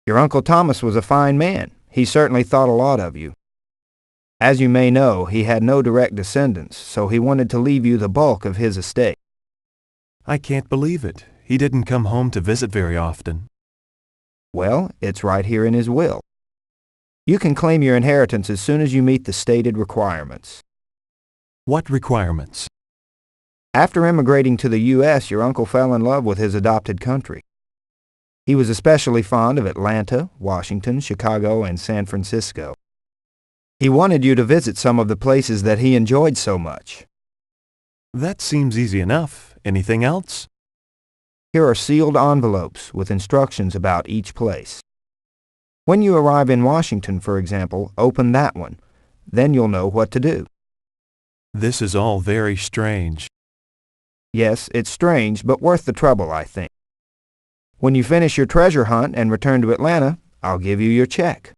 Your Uncle Thomas was a fine man. He certainly thought a lot of you. As you may know, he had no direct descendants, so he wanted to leave you the bulk of his estate. I can't believe it. He didn't come home to visit very often. Well, it's right here in his will. You can claim your inheritance as soon as you meet the stated requirements. What requirements? After immigrating to the U.S., your uncle fell in love with his adopted country. He was especially fond of Atlanta, Washington, Chicago, and San Francisco. He wanted you to visit some of the places that he enjoyed so much. That seems easy enough. Anything else? Here are sealed envelopes with instructions about each place. When you arrive in Washington, for example, open that one. Then you'll know what to do. This is all very strange. Yes, it's strange, but worth the trouble, I think. When you finish your treasure hunt and return to Atlanta, I'll give you your check.